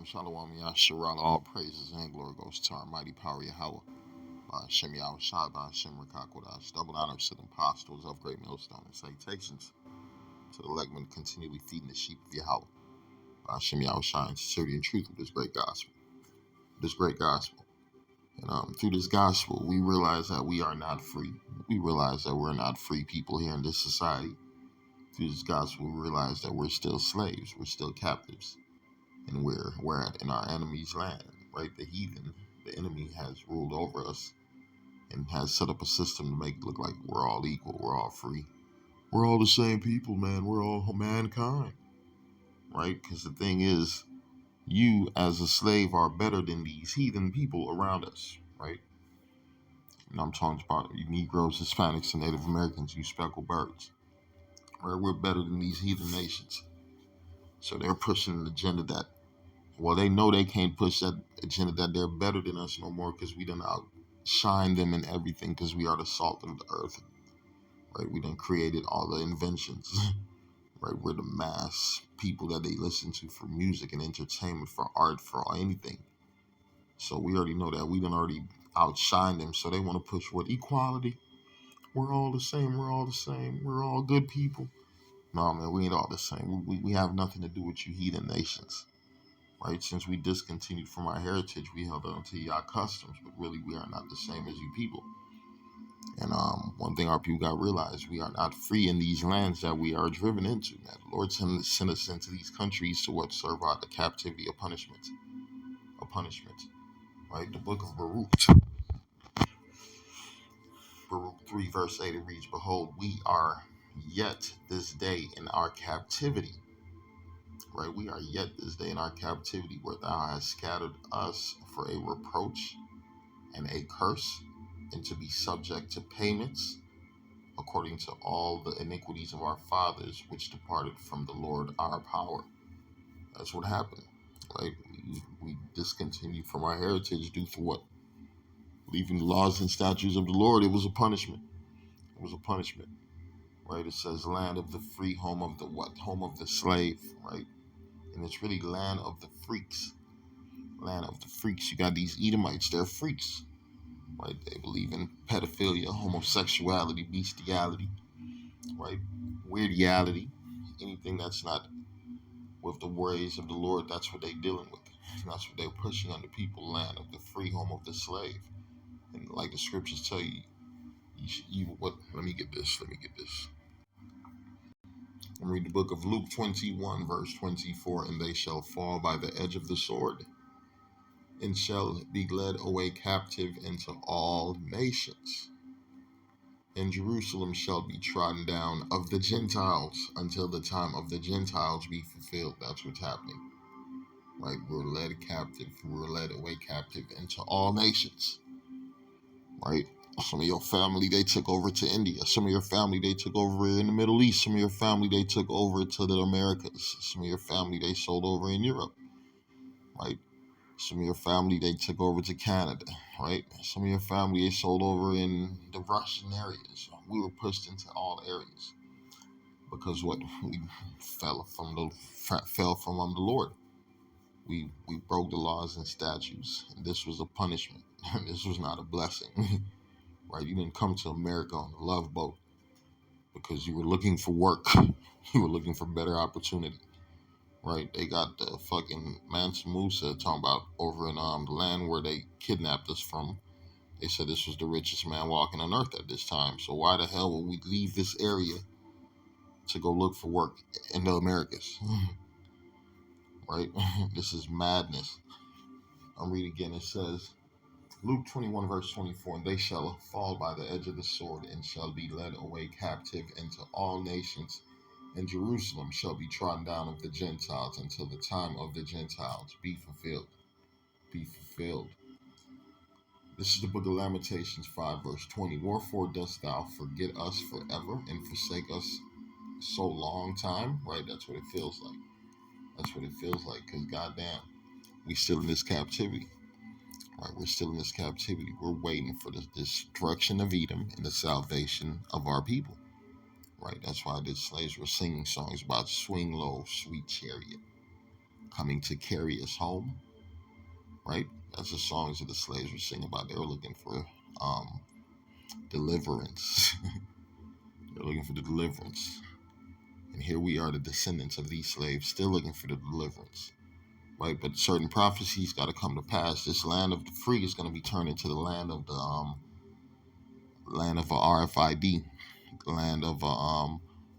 Shalom, Yasharala. All praises and glory goes to our mighty power, Yahweh. Shem Yahushua, Shem Rakakwadash. Double honors to the apostles of Great Millstone and salutations to the legman continually feeding the sheep of Yahweh. Shem Yahushua in sincerity and truth of this great gospel. And through this gospel, we realize that we are not free. We realize that we're not free people here in this society. Through this gospel, we realize that we're still slaves. We're still captives. And we're in our enemy's land, right? The heathen, the enemy has ruled over us and has set up a system to make it look like we're all equal, we're all free. We're all the same people, man. We're all mankind, right? Because the thing is, you as a slave are better than these heathen people around us, right? And I'm talking about you Negroes, Hispanics, and Native Americans, you speckled birds, right? We're better than these heathen nations. So they're pushing an agenda that, well, they know they can't push that agenda that they're better than us no more because we done outshine them in everything because we are the salt of the earth, right? We done created all the inventions, right? We're the mass people that they listen to for music and entertainment, for art, for anything. So we already know that we done already outshine them. So they want to push what? Equality. We're all the same. We're all the same. We're all good people. No, man, we ain't all the same. We have nothing to do with you heathen nations. Right? Since we discontinued from our heritage, we held on to your customs, but really we are not the same as you people. And one thing our people got to realize, we are not free in these lands that we are driven into, man. The Lord sent us into these countries to what? Serve out the captivity of punishment. Right? The book of Baruch 3 verse 8, it reads, behold, we are yet this day in our captivity. Right, we are yet this day in our captivity, where thou hast scattered us for a reproach and a curse, and to be subject to payments, according to all the iniquities of our fathers, which departed from the Lord our power. That's what happened, right? We discontinued from our heritage due to what? Leaving the laws and statutes of the Lord. It was a punishment. Right? It says land of the free, home of the what? Home of the slave, right? And it's really land of the freaks. Land of the freaks. You got these Edomites, they're freaks. Right? They believe in pedophilia, homosexuality, bestiality, right? Weirdiality, anything that's not with the ways of the Lord, that's what they're dealing with. And that's what they're pushing on the people, land of the free, home of the slave. And like the scriptures tell you, let me get this. And read the book of Luke 21, verse 24, and they shall fall by the edge of the sword, and shall be led away captive into all nations. And Jerusalem shall be trodden down of the Gentiles until the time of the Gentiles be fulfilled. That's what's happening. Right? We're led away captive into all nations. Right? Some of your family, they took over to India. Some of your family, they took over in the Middle East. Some of your family, they took over to the Americas. Some of your family, they sold over in Europe. Right? Some of your family, they took over to Canada, right? Some of your family, they sold over in the Russian areas. We were pushed into all areas because what? We fell from the Lord. We broke the laws and statutes, and this was a punishment. This was not a blessing, right? You didn't come to America on the love boat because you were looking for work. You were looking for better opportunity. Right, they got the fucking Mansa Musa talking about over in the land where they kidnapped us from. They said this was the richest man walking on earth at this time. So why the hell would we leave this area to go look for work in the Americas? Right, this is madness. I'll read again. It says, Luke 21 verse 24, and they shall fall by the edge of the sword, and shall be led away captive into all nations. And Jerusalem shall be trodden down of the Gentiles until the time of the Gentiles be fulfilled. This is the book of Lamentations 5 verse 20. Wherefore dost thou forget us forever and forsake us so long time? Right, that's what it feels like. Because goddamn, we still in this captivity. Right, we're still in this captivity. We're waiting for the destruction of Edom and the salvation of our people. Right, that's why the slaves were singing songs about swing low, sweet chariot. coming to carry us home, right? That's the songs that the slaves were singing about. They were looking for deliverance. They're looking for the deliverance. And here we are, the descendants of these slaves, still looking for the deliverance, right? But certain prophecies got to come to pass. This land of the free is going to be turned into the land of the land of a RFID, the land of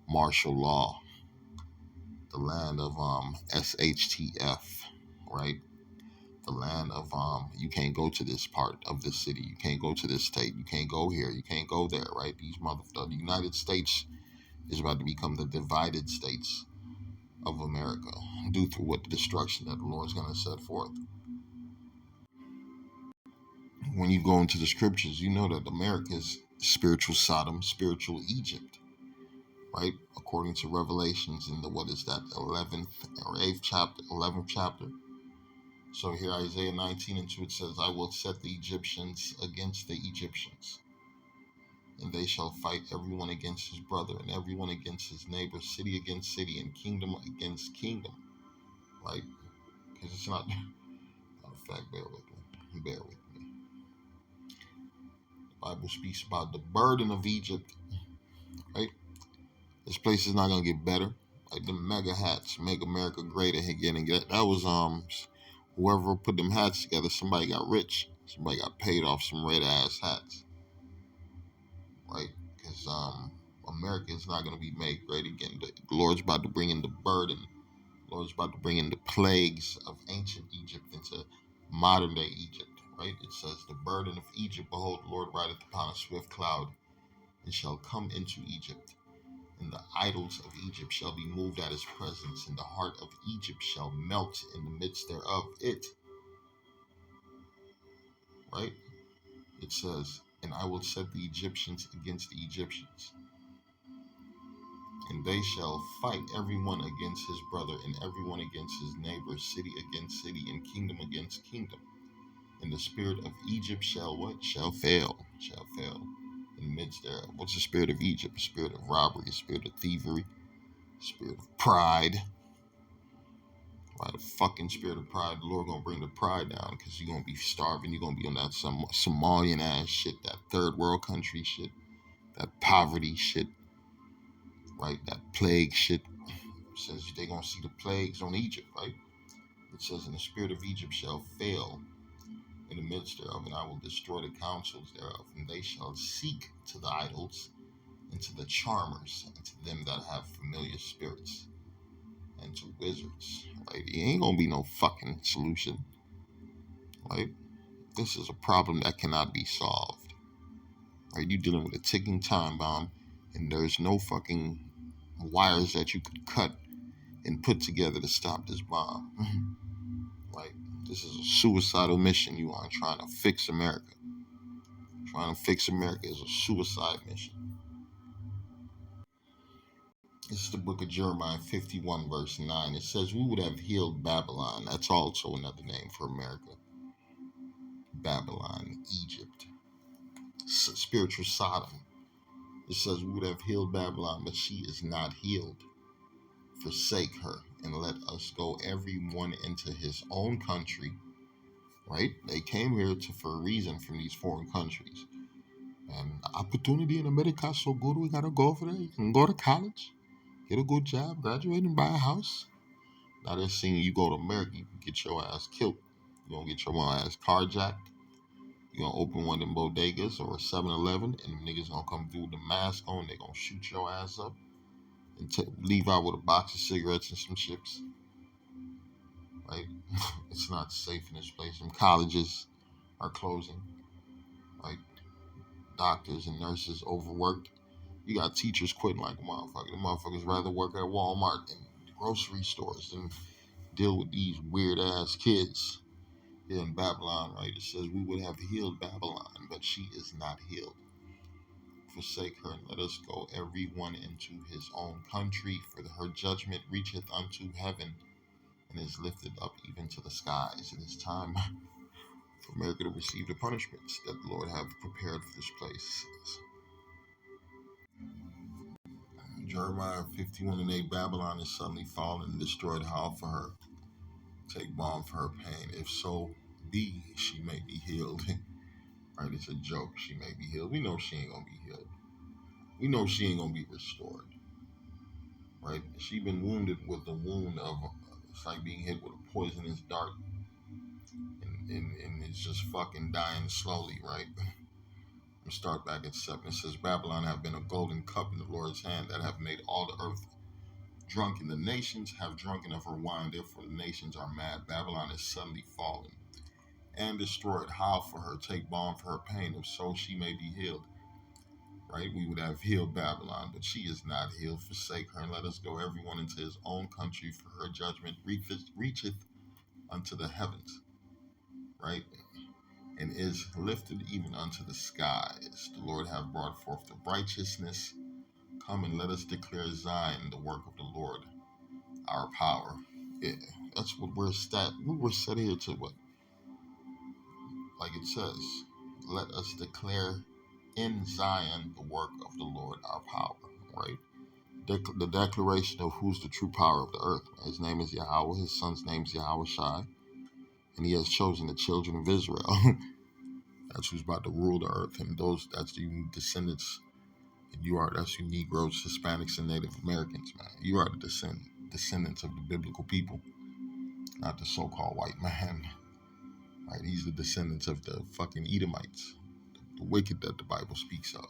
martial law, the land of SHTF, right? The land of you can't go to this part of the city, you can't go to this state, you can't go here, you can't go there, right? The United States is about to become the divided states of America due to what the destruction that the Lord's going to set forth. When you go into the scriptures, you know that America is spiritual Sodom, spiritual Egypt, right? According to Revelations in the, what is that, 11th or 8th chapter, 11th chapter. So here, Isaiah 19:2, it says, I will set the Egyptians against the Egyptians, and they shall fight everyone against his brother, and everyone against his neighbor, city against city, and kingdom against kingdom, right? Because it's not, matter of fact, bear with me. Bear with me. The Bible speaks about the burden of Egypt, right? This place is not going to get better. Like the mega hats, make America great again. And that was whoever put them hats together, somebody got rich. Somebody got paid off some red ass hats, right? Because America is not going to be made great again. The Lord's about to bring in the burden. The Lord's about to bring in the plagues of ancient Egypt into modern day Egypt, right? It says, the burden of Egypt, behold, the Lord rideth upon a swift cloud, and shall come into Egypt. And the idols of Egypt shall be moved at his presence, and the heart of Egypt shall melt in the midst thereof. Right? It says, and I will set the Egyptians against the Egyptians, and they shall fight everyone against his brother, and everyone against his neighbor, city against city, and kingdom against kingdom. And the spirit of Egypt shall what? Shall fail. Shall fail in the midst thereof. What's the spirit of Egypt? A spirit of robbery, a spirit of thievery, a spirit of pride. By the fucking spirit of pride, the Lord gonna bring the pride down, because you're gonna be starving. You're gonna be on that some Somalian ass shit, that third world country shit, that poverty shit, right? That plague shit. It says they gonna see the plagues on Egypt, right? It says, and the spirit of Egypt shall fail in the midst thereof, and I will destroy the counsels thereof, and they shall seek to the idols, and to the charmers, and to them that have familiar spirits, and to wizards, right? It ain't gonna be no fucking solution, right? This is a problem that cannot be solved, right? You're dealing with a ticking time bomb, and there's no fucking wires that you could cut and put together to stop this bomb, right? This is a suicidal mission you are trying to fix America. Trying to fix America is a suicide mission. This is the book of Jeremiah 51, verse 9. It says, we would have healed Babylon. That's also another name for America. Babylon, Egypt, spiritual Sodom. It says, we would have healed Babylon, but she is not healed. Forsake her, and let us go every one into his own country. Right? They came here for a reason from these foreign countries. And opportunity in America is so good, we gotta go over there. You can go to college, get a good job, graduate, and buy a house. Now they're seeing you go to America, you can get your ass killed. You're gonna get your ass carjacked. You're gonna open one of them bodegas or a 7-Eleven, and them niggas gonna come through with the mask on. They're gonna shoot your ass up and leave out with a box of cigarettes and some chips. Right? It's not safe in this place. Some colleges are closing. Right? Doctors and nurses overworked. You got teachers quitting like a motherfucker. The motherfuckers rather work at Walmart and grocery stores than deal with these weird ass kids here in Babylon, right? It says we would have healed Babylon, but she is not healed. Forsake her, and let us go every one into his own country, for her judgment reacheth unto heaven, and is lifted up even to the skies. It is time for America to receive the punishments that the Lord have prepared for this place. Jeremiah 51:8, Babylon is suddenly fallen and destroyed. How for her? take balm for her pain. If so be she may be healed. Right? It's a joke. She may be healed. We know she ain't gonna be healed. We know she ain't gonna be restored. Right? She been wounded with the wound of it's like being hit with a poisonous dart, and it's just fucking dying slowly. Right? We start back at 7. It says, Babylon have been a golden cup in the Lord's hand that have made all the earth drunken. The nations have drunken of her wine, therefore the nations are mad. Babylon is suddenly fallen and destroyed. How for her? Take balm for her pain, if so she may be healed. Right? We would have healed Babylon, but she is not healed. Forsake her, and let us go everyone into his own country, for her judgment reacheth unto the heavens. Right? And is lifted even unto the skies. The Lord hath brought forth the righteousness. Come and let us declare Zion, the work of the Lord, our power. Yeah, that's what we were set here to what? Like it says, let us declare in Zion the work of the Lord, our power. Right? The declaration of who's the true power of the earth. His name is Yahweh. His son's name is Yahweh Shai. And he has chosen the children of Israel. That's who's about to rule the earth. And that's the descendants. And that's you Negroes, Hispanics, and Native Americans, man. You are the descendants of the biblical people, not the so-called white man. Right? He's the descendants of the fucking Edomites, the wicked that the Bible speaks of.